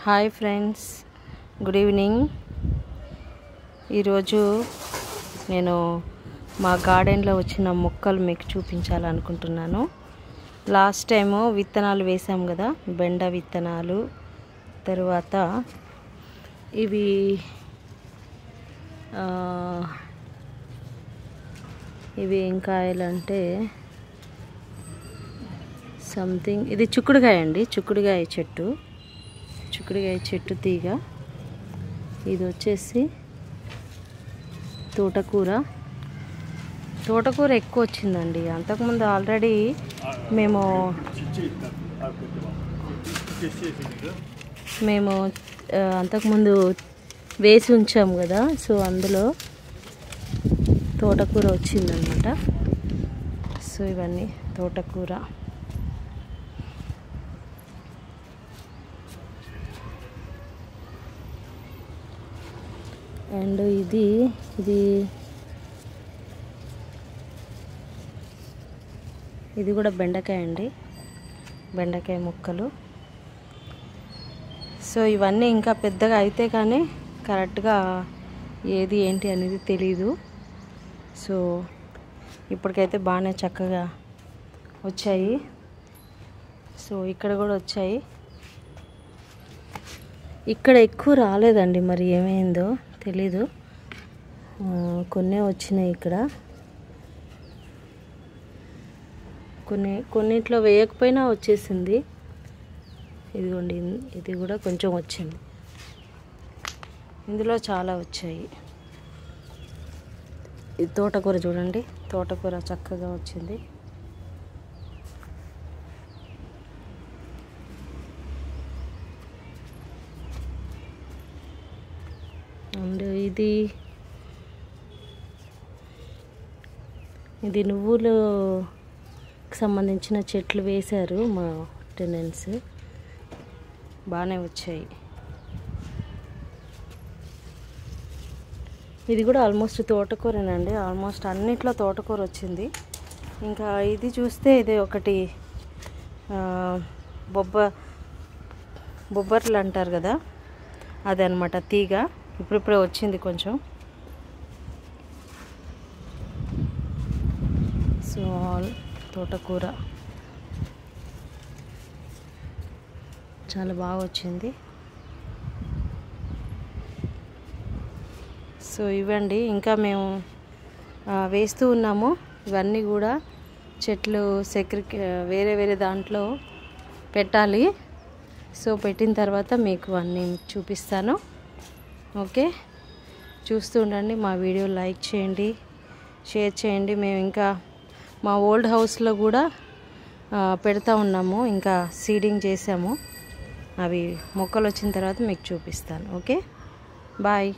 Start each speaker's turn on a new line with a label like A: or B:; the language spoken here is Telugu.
A: Hi friends, good evening. ఈరోజు నేను మా గార్డెన్లో వచ్చిన మొక్కలు మీకు చూపించాలనుకుంటున్నాను. లాస్ట్ టైము విత్తనాలు వేసాం కదా, బెండ విత్తనాలు. తర్వాత ఇవి ఏం కాయాలంటే సంథింగ్, ఇది చిక్కుడుకాయ అండి, చిక్కుడుకాయ చెట్టు తీగ. ఇది వచ్చేసి తోటకూర ఎక్కువ వచ్చిందండి. అంతకుముందు ఆల్రెడీ మేము అంతకుముందు వేసి ఉంచాము కదా, సో అందులో తోటకూర వచ్చిందనమాట. సో ఇవన్నీ తోటకూర. అండ్ ఇది కూడా బెండకాయ అండి, బెండకాయ ముక్కలు. సో ఇవన్నీ ఇంకా పెద్దగా అయితే కానీ కరెక్ట్గా ఏది ఏంటి అనేది తెలీదు. సో ఇప్పటికైతే బాగానే చక్కగా వచ్చాయి. సో ఇక్కడ కూడా వచ్చాయి. ఇక్కడ ఎక్కువ రాలేదండి, మరి ఏమైందో తెలీదు. కొన్నే వచ్చినాయి ఇక్కడ. కొన్నిట్లో వేయకపోయినా వచ్చేసింది. ఇదిగోండి, ఇది కూడా కొంచెం వచ్చింది. ఇందులో చాలా వచ్చాయి. ఇది తోటకూర చూడండి, తోటకూర చక్కగా వచ్చింది. అండ్ ఇది నువ్వులకు సంబంధించిన చెట్లు వేశారు మా టెనెంట్స్, బాగానే వచ్చాయి. ఇది కూడా ఆల్మోస్ట్ తోటకూరేనండి, ఆల్మోస్ట్ అన్నిట్లో తోటకూర వచ్చింది. ఇంకా ఇది చూస్తే ఇది ఒకటి బొబ్బర్లు అంటారు కదా, అదనమాట తీగ. ఇప్పుడిప్పుడే వచ్చింది కొంచెం. సో తోటకూర చాలా బాగా వచ్చింది. సో ఇవ్వండి, ఇంకా మేము వేస్తూ ఉన్నాము. ఇవన్నీ కూడా చెట్లు వేరే వేరే దాంట్లో పెట్టాలి. సో పెట్టిన తర్వాత మీకు అన్నీ చూపిస్తాను. ఓకే, చూస్తూ ఉండండి. మా వీడియో లైక్ చేయండి, షేర్ చేయండి. మేము ఇంకా మా ఓల్డ్ హౌస్లో కూడా పెడతా ఉన్నాము, ఇంకా సీడింగ్ చేసాము. అవి మొక్కలు వచ్చిన తర్వాత మీకు చూపిస్తాను. Okay, bye.